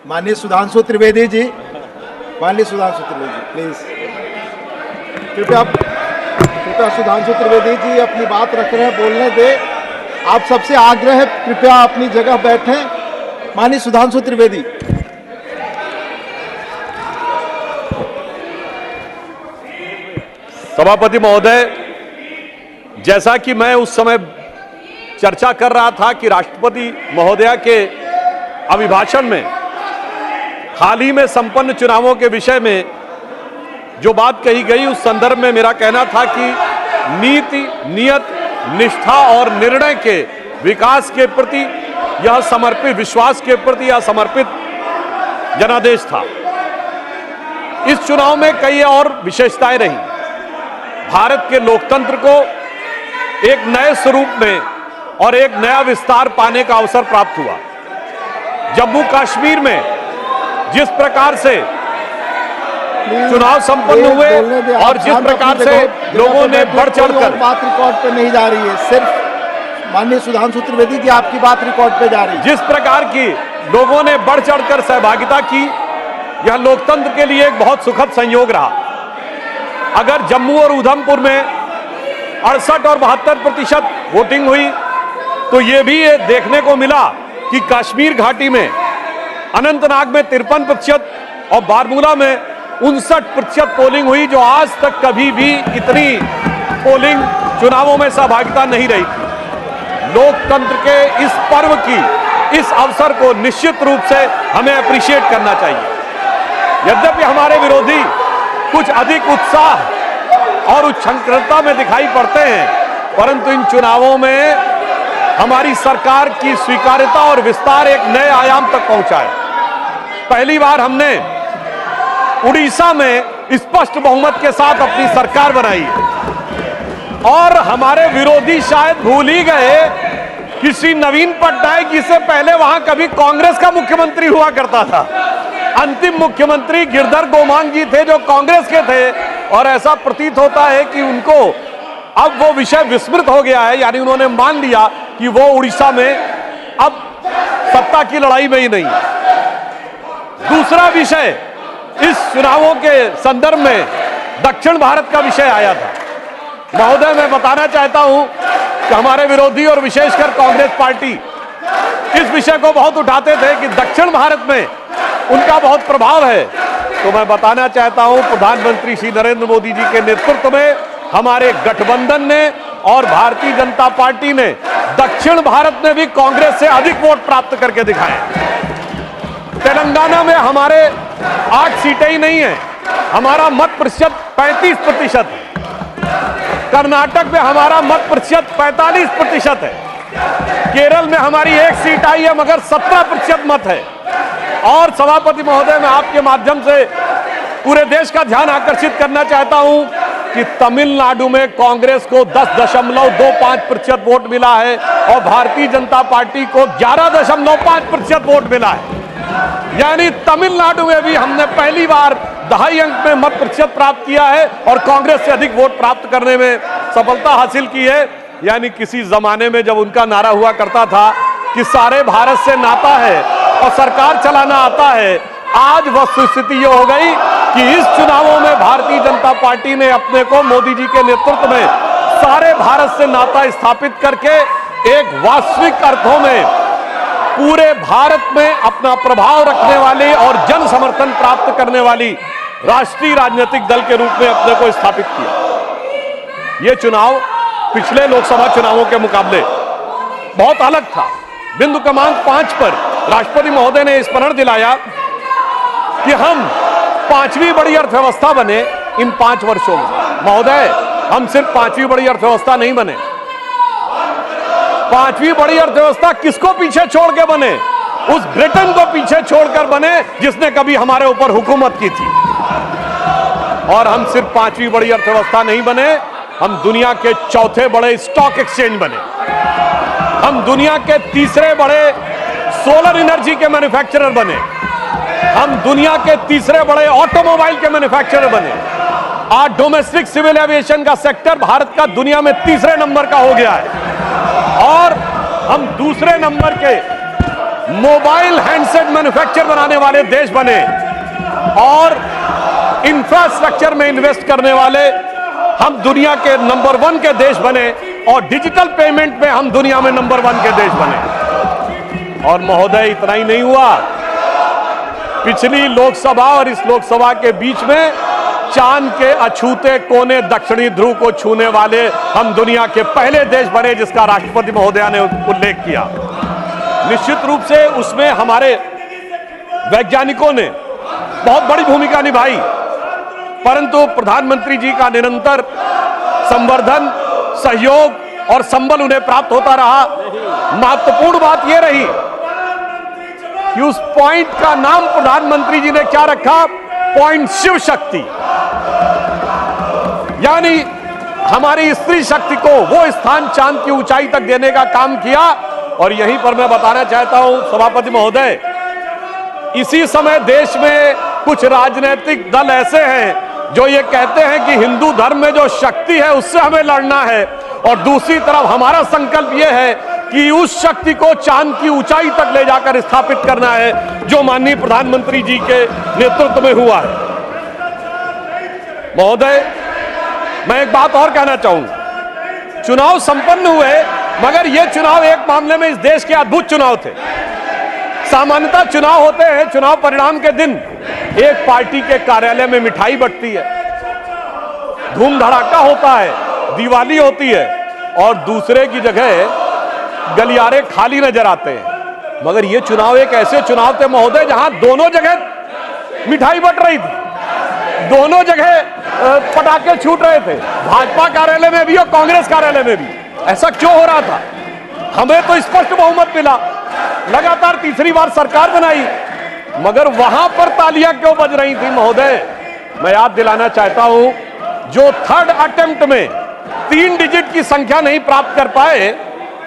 माननीय सुधांशु त्रिवेदी जी, माननीय सुधांशु त्रिवेदी प्लीज, कृपया सुधांशु त्रिवेदी जी अपनी बात रख रहे हैं, बोलने दे। आप सबसे आग्रह है, कृपया अपनी जगह बैठें। माननीय सुधांशु त्रिवेदी। सभापति महोदय, जैसा कि मैं उस समय चर्चा कर रहा था कि राष्ट्रपति महोदया के अभिभाषण में हाल ही में संपन्न चुनावों के विषय में जो बात कही गई, उस संदर्भ में मेरा कहना था कि नीति, नियत, निष्ठा और निर्णय के विकास के प्रति यह समर्पित, विश्वास के प्रति यह समर्पित जनादेश था। इस चुनाव में कई और विशेषताएं रही। भारत के लोकतंत्र को एक नए स्वरूप में और एक नया विस्तार पाने का अवसर प्राप्त हुआ। जम्मू कश्मीर में जिस प्रकार से चुनाव संपन्न हुए और जिस प्रकार से लोगों ने बढ़ चढ़कर, बात रिकॉर्ड पे नहीं जा रही है, सिर्फ माननीय सुधांशु त्रिवेदी जी आपकी बात रिकॉर्ड पे जा रही है। जिस प्रकार की लोगों ने बढ़ चढ़कर सहभागिता की, यह लोकतंत्र के लिए एक बहुत सुखद संयोग रहा। अगर जम्मू और उधमपुर में 68 और 72% वोटिंग हुई, तो यह भी देखने को मिला कि कश्मीर घाटी में अनंतनाग में 53% और बारामूला में 59% पोलिंग हुई, जो आज तक कभी भी इतनी पोलिंग चुनावों में सहभागिता नहीं रही थी। लोकतंत्र के इस पर्व की, इस अवसर को निश्चित रूप से हमें अप्रिशिएट करना चाहिए। यद्यपि हमारे विरोधी कुछ अधिक उत्साह और उच्छृंखलता में दिखाई पड़ते हैं, परंतु इन चुनावों में हमारी सरकार की स्वीकार्यता और विस्तार एक नए आयाम तक पहुंचा है। पहली बार हमने उड़ीसा में स्पष्ट बहुमत के साथ अपनी सरकार बनाई है। और हमारे विरोधी शायद भूल ही गए कि श्री नवीन पटनायक जी से पहले वहां कभी कांग्रेस का मुख्यमंत्री हुआ करता था। अंतिम मुख्यमंत्री गिरधर गोमांग जी थे, जो कांग्रेस के थे, और ऐसा प्रतीत होता है कि उनको अब वो विषय विस्मृत हो गया है, यानी उन्होंने मान लिया कि वो उड़ीसा में अब सत्ता की लड़ाई में ही नहीं है। दूसरा विषय इस चुनावों के संदर्भ में दक्षिण भारत का विषय आया था। महोदय, मैं बताना चाहता हूं कि हमारे विरोधी और विशेषकर कांग्रेस पार्टी इस विषय को बहुत उठाते थे कि दक्षिण भारत में उनका बहुत प्रभाव है। तो मैं बताना चाहता हूं, प्रधानमंत्री श्री नरेंद्र मोदी जी के नेतृत्व में हमारे गठबंधन ने और भारतीय जनता पार्टी ने दक्षिण भारत में भी कांग्रेस से अधिक वोट प्राप्त करके दिखाए। तेलंगाना में हमारे 8 सीटें ही नहीं है, हमारा मत प्रतिशत 35% है। कर्नाटक में हमारा मत प्रतिशत 45% है। केरल में हमारी 1 सीट आई है, मगर 17% मत है। और सभापति महोदय, मैं आपके माध्यम से पूरे देश का ध्यान आकर्षित करना चाहता हूं कि तमिलनाडु में कांग्रेस को 10.25% वोट मिला है और भारतीय जनता पार्टी को 11.5% वोट मिला है। यानी तमिलनाडु में भी हमने पहली बार 2.5 अंक में मत प्रतिशत प्राप्त किया है और कांग्रेस से अधिक वोट प्राप्त करने में सफलता हासिल की है। यानी किसी जमाने में जब उनका नारा हुआ करता था कि सारे भारत से नाता है और सरकार चलाना आता है, आज वस्तुस्थिति ये हो गई कि इस चुनावों में भारतीय जनता पार्टी ने अपने को मोदी जी के नेतृत्व में सारे भारत से नाता स्थापित करके एक वास्तविक अर्थों में पूरे भारत में अपना प्रभाव रखने वाली और जन समर्थन प्राप्त करने वाली राष्ट्रीय राजनीतिक दल के रूप में अपने को स्थापित किया। यह चुनाव पिछले लोकसभा चुनावों के मुकाबले बहुत अलग था। बिंदु क्रमांक 5 पर राष्ट्रपति महोदय ने स्मरण दिलाया कि हम 5वीं बड़ी अर्थव्यवस्था बने इन 5 वर्षों में। महोदय, हम सिर्फ 5वीं बड़ी अर्थव्यवस्था नहीं बने। 5वीं बड़ी अर्थव्यवस्था किसको पीछे छोड़ के बने? उस ब्रिटेन को पीछे छोड़कर बने जिसने कभी हमारे ऊपर हुकूमत की थी। और हम सिर्फ 5वीं बड़ी अर्थव्यवस्था नहीं बने, हम दुनिया के 4थे बड़े स्टॉक एक्सचेंज बने। हम दुनिया के 3रे बड़े सोलर एनर्जी के मैन्युफैक्चरर बने। हम दुनिया के 3रे बड़े ऑटोमोबाइल के मैन्युफैक्चरर बने। आज डोमेस्टिक सिविल एविएशन का सेक्टर भारत का दुनिया में 3रे नंबर का हो गया है और हम 2रे नंबर के मोबाइल हैंडसेट मैन्युफैक्चर बनाने वाले देश बने और इंफ्रास्ट्रक्चर में इन्वेस्ट करने वाले हम दुनिया के नंबर 1 के देश बने और डिजिटल पेमेंट में हम दुनिया में नंबर 1 के देश बने। और महोदय, इतना ही नहीं हुआ, पिछली लोकसभा और इस लोकसभा के बीच में चांद के अछूते कोने दक्षिणी ध्रुव को छूने वाले हम दुनिया के पहले देश बने, जिसका राष्ट्रपति महोदया ने उल्लेख किया। निश्चित रूप से उसमें हमारे वैज्ञानिकों ने बहुत बड़ी भूमिका निभाई, परंतु प्रधानमंत्री जी का निरंतर संवर्धन, सहयोग और संबल उन्हें प्राप्त होता रहा। महत्वपूर्ण बात यह रही कि उस पॉइंट का नाम प्रधानमंत्री जी ने क्या रखा? पॉइंट शिव शक्ति, यानी हमारी स्त्री शक्ति को वो स्थान चांद की ऊंचाई तक देने का काम किया। और यहीं पर मैं बताना चाहता हूं सभापति महोदय, इसी समय देश में कुछ राजनीतिक दल ऐसे हैं जो ये कहते हैं कि हिंदू धर्म में जो शक्ति है उससे हमें लड़ना है, और दूसरी तरफ हमारा संकल्प यह है कि उस शक्ति को चांद की ऊंचाई तक ले जाकर स्थापित करना है, जो माननीय प्रधानमंत्री जी के नेतृत्व में हुआ है। महोदय, मैं एक बात और कहना चाहूंगा, चुनाव संपन्न हुए, मगर ये चुनाव एक मामले में इस देश के अद्भुत चुनाव थे। सामान्यतः चुनाव होते हैं, चुनाव परिणाम के दिन एक पार्टी के कार्यालय में मिठाई बंटती है, धूम धड़ाका होता है, दिवाली होती है, और दूसरे की जगह गलियारे खाली नजर आते हैं। मगर ये चुनाव एक ऐसे चुनाव थे महोदय जहां दोनों जगह मिठाई बंट रही थी, दोनों जगह पटाखे छूट रहे थे, भाजपा कार्यालय में भी और कांग्रेस कार्यालय में भी। ऐसा क्यों हो रहा था? हमें तो स्पष्ट बहुमत मिला, लगातार तीसरी बार सरकार बनाई, मगर वहां पर तालियां क्यों बज रही थी? महोदय, मैं याद दिलाना चाहता हूं, जो थर्ड अटेम्प्ट में 3 डिजिट की संख्या नहीं प्राप्त कर पाए,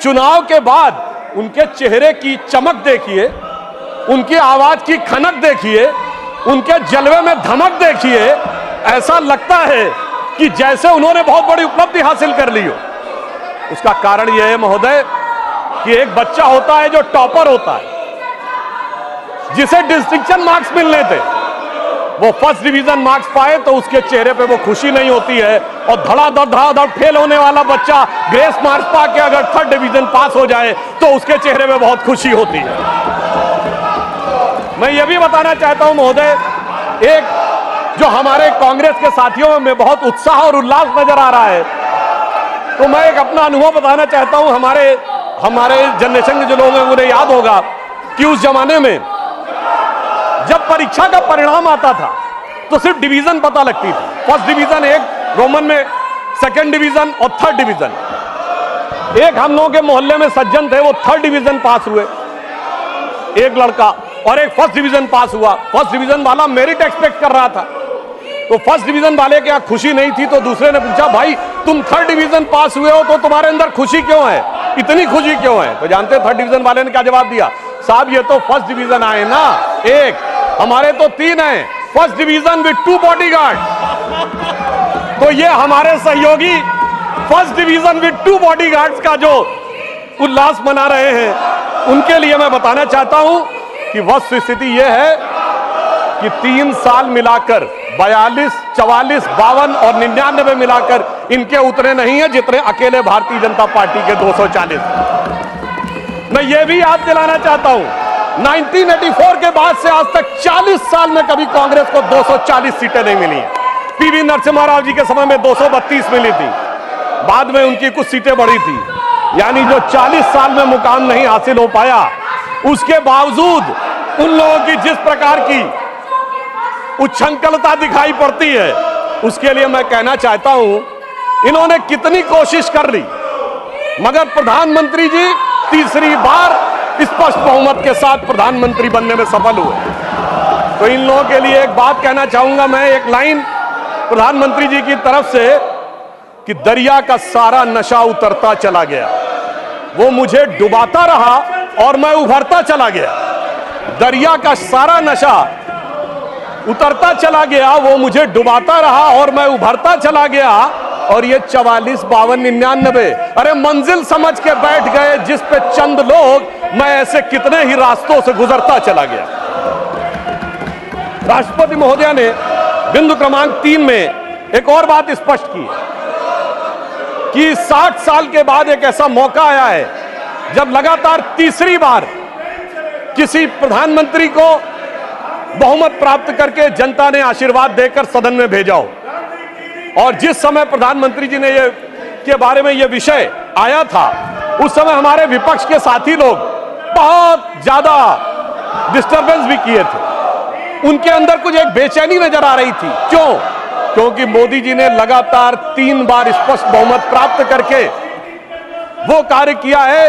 चुनाव के बाद उनके चेहरे की चमक देखिए, उनकी आवाज की खनक देखिए, उनके जलवे में धमक देखिए। ऐसा लगता है कि जैसे उन्होंने बहुत बड़ी उपलब्धि हासिल कर ली हो। उसका कारण यह है महोदय कि एक बच्चा होता है जो टॉपर होता है, जिसे डिस्टिंक्शन मार्क्स मिलने थे, वो फर्स्ट डिवीजन मार्क्स पाए तो उसके चेहरे पे वो खुशी नहीं होती है, और धड़ाधड़ फेल होने वाला बच्चा ग्रेस मार्क्स पाके अगर थर्ड डिवीजन पास हो जाए तो उसके चेहरे पे बहुत खुशी होती है। मैं ये भी बताना चाहता हूं महोदय, एक जो हमारे कांग्रेस के साथियों में बहुत उत्साह और उल्लास नजर आ रहा है, तो मैं एक अपना अनुभव बताना चाहता हूं। हमारे जनरेशन के जो लोग हैं उन्हें याद होगा कि उस जमाने में जब परीक्षा का परिणाम आता था तो सिर्फ डिवीजन पता लगती थी, फर्स्ट डिवीजन एक, रोमन में सेकंड डिवीजन और थर्ड डिवीजन। एक हम लोगों के मोहल्ले में सज्जन थे, वो थर्ड डिवीजन पास हुए, एक लड़का, और एक फर्स्ट डिवीजन पास हुआ। फर्स्ट डिवीजन वाला मेरिट एक्सपेक्ट कर रहा था, तो फर्स्ट डिवीजन वाले के यहाँ खुशी नहीं थी, तो दूसरे ने पूछा, भाई तुम थर्ड डिवीजन पास हुए हो तो तुम्हारे अंदर खुशी क्यों है, इतनी खुशी क्यों है? तो जानते थर्ड डिवीजन वाले ने क्या जवाब दिया? साहब, ये तो फर्स्ट डिवीजन आए ना, एक, हमारे तो 3 हैं, फर्स्ट डिवीजन विद 2 बॉडीगार्ड। तो ये हमारे सहयोगी फर्स्ट डिवीजन विद 2 बॉडीगार्ड्स का जो उल्लास मना रहे हैं, उनके लिए मैं बताना चाहता हूं कि वस्तु स्थिति यह है कि 3 साल मिलाकर 42, 44, 52 और 99 मिलाकर इनके उतने नहीं है जितने अकेले भारतीय जनता पार्टी के 240। मैं ये भी याद दिलाना चाहता हूं, 1984 के बाद से आज तक 40 साल में कभी कांग्रेस को 240 सीटें नहीं मिली हैं। पीवी नरसिम्हा राव जी के समय में 232 मिली थी, बाद में उनकी कुछ सीटें बढ़ी थी, यानी जो 40 साल में मुकाम नहीं हासिल हो पाया, उसके बावजूद उन लोगों की जिस प्रकार की उच्छृंखलता दिखाई पड़ती है, उसके लिए मैं कहना चाहता हूं, इन्होंने कितनी कोशिश कर ली, मगर प्रधानमंत्री जी तीसरी बार स्पष्ट बहुमत के साथ प्रधानमंत्री बनने में सफल हुए। तो इन लोगों के लिए एक बात कहना चाहूंगा मैं, एक लाइन प्रधानमंत्री जी की तरफ से, कि दरिया का सारा नशा उतरता चला गया, वो मुझे डुबाता रहा और मैं उभरता चला गया। दरिया का सारा नशा उतरता चला गया, वो मुझे डुबाता रहा और मैं उभरता चला गया। और ये 44, 52, 99, अरे मंजिल समझ के बैठ गए जिस पे चंद लोग मैं ऐसे कितने ही रास्तों से गुजरता चला गया। राष्ट्रपति महोदया ने बिंदु क्रमांक 3 में एक और बात स्पष्ट की कि 60 साल के बाद एक ऐसा मौका आया है जब लगातार तीसरी बार किसी प्रधानमंत्री को बहुमत प्राप्त करके जनता ने आशीर्वाद देकर सदन में भेजा हो। और जिस समय प्रधानमंत्री जी ने ये के बारे में यह विषय आया था, उस समय हमारे विपक्ष के साथी लोग बहुत ज्यादा डिस्टरबेंस भी किए थे। उनके अंदर कुछ एक बेचैनी नजर आ रही थी। क्यों? क्योंकि मोदी जी ने लगातार 3 बार स्पष्ट बहुमत प्राप्त करके वो कार्य किया है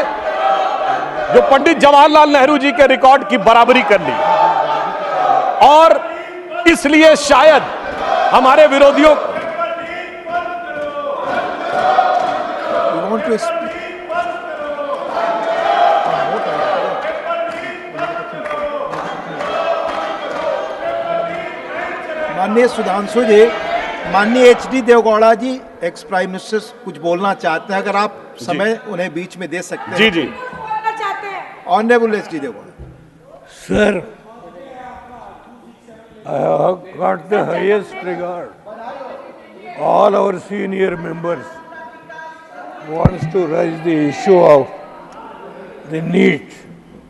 जो पंडित जवाहरलाल नेहरू जी के रिकॉर्ड की बराबरी कर ली। और इसलिए शायद हमारे विरोधियों माननीय सुधांशु जी, माननीय HD देवगौड़ा जी एक्स प्राइम मिनिस्टर कुछ बोलना चाहते हैं, अगर आप समय उन्हें बीच में दे सकते हैं। जी जी honourable HD Deve Gowda. Sir, I have got the highest regard. All our senior members wants to raise the issue of the NEET.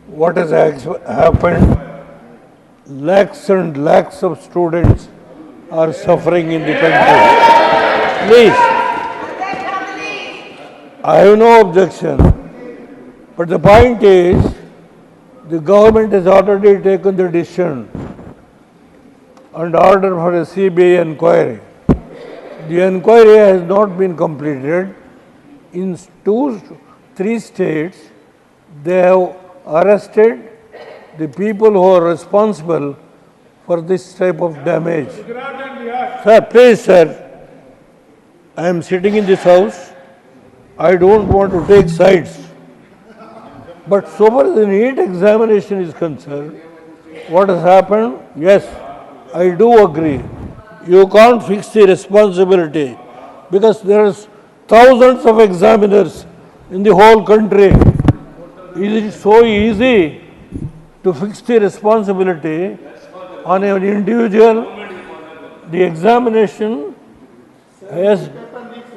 What has happened? Lakhs and lakhs of students are suffering in the country. Please, I have no objection. But the point is, the government has already taken the decision and order for a CBI inquiry. The inquiry has not been completed. In 3 states, they have arrested the people who are responsible for this type of damage. Sir, please, sir, I am sitting in this house. I don't want to take sides. But so far as the NEET examination is concerned, what has happened? Yes, I do agree. You can't fix the responsibility because there are thousands of examiners in the whole country. Is it so easy to fix the responsibility on an individual? The examination has,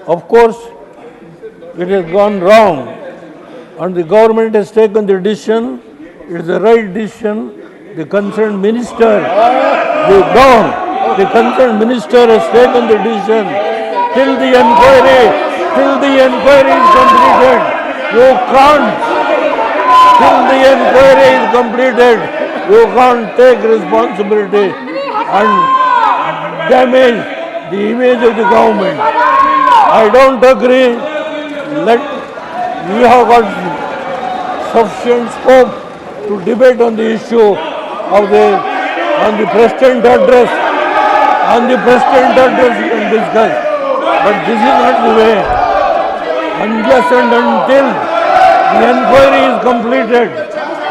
of course, it has gone wrong. And the government has taken the decision, it is the right decision. The concerned minister, the concerned minister has taken the decision. Till the inquiry is completed, you can't, till the inquiry is completed, you can't take responsibility and damage the image of the government. I don't agree. We have got sufficient scope to debate on the issue of the President address. On the President address we can discuss. But this is not the way. Unless and until the inquiry is completed,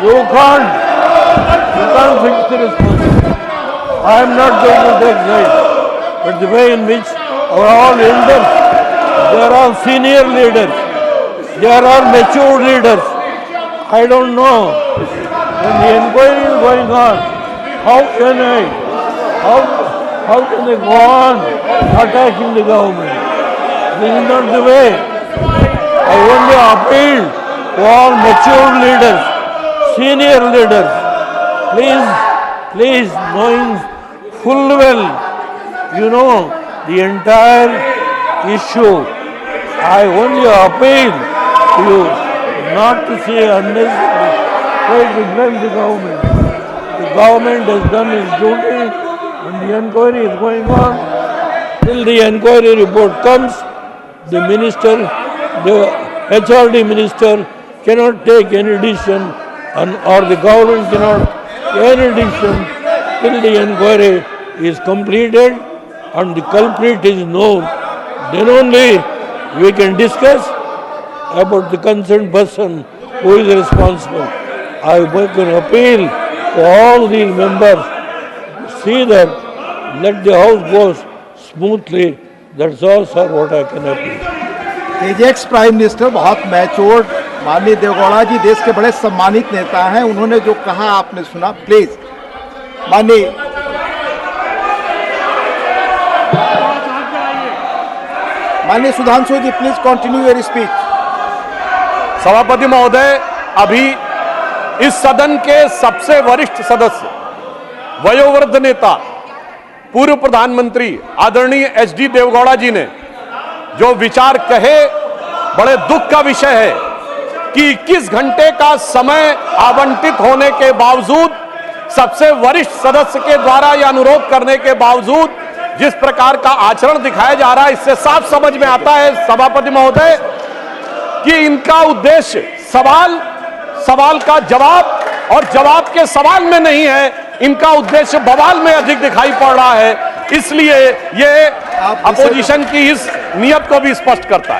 you can't fix the responsibility. I am not going to take sides. But the way in which our all elders, they are all senior leaders, they are all mature leaders. I don't know. When the inquiry is going on, how can they go on attacking the government? This is not the way. I only appeal to all mature leaders, senior leaders. Please, knowing full well, you know the entire issue, I only appeal to you not to say unnecessary, try to blame the government. The government has done its duty and the inquiry is going on. Till the inquiry report comes, the minister, the HRD minister cannot take any decision or the government cannot take any decision till the inquiry is completed and the culprit is known. Then only we can discuss about the concerned person who is responsible. I make an appeal to all these members, see that let the house go smoothly. That's all, sir, what I can appeal. Ex prime minister बहुत matured माननीय देवगौड़ा जी देश के बड़े सम्मानित नेता हैं, उन्होंने जो कहा आपने सुना। प्लीज माननीय सुधांशु जी, प्लीज कंटिन्यू योर स्पीच। सभापति महोदय, अभी इस सदन के सबसे वरिष्ठ सदस्य, वयोवृद्ध नेता, पूर्व प्रधानमंत्री आदरणीय एचडी देवगौड़ा जी ने जो विचार कहे, बड़े दुख का विषय है कि 21 घंटे का समय आवंटित होने के बावजूद, सबसे वरिष्ठ सदस्य के द्वारा यह अनुरोध करने के बावजूद जिस प्रकार का आचरण दिखाया जा रहा है, इससे साफ समझ में आता है सभापति महोदय कि इनका उद्देश्य सवाल का जवाब और जवाब के सवाल में नहीं है, इनका उद्देश्य बवाल में अधिक दिखाई पड़ रहा है। इसलिए ये अपोजिशन की इस नियत को भी स्पष्ट करता है।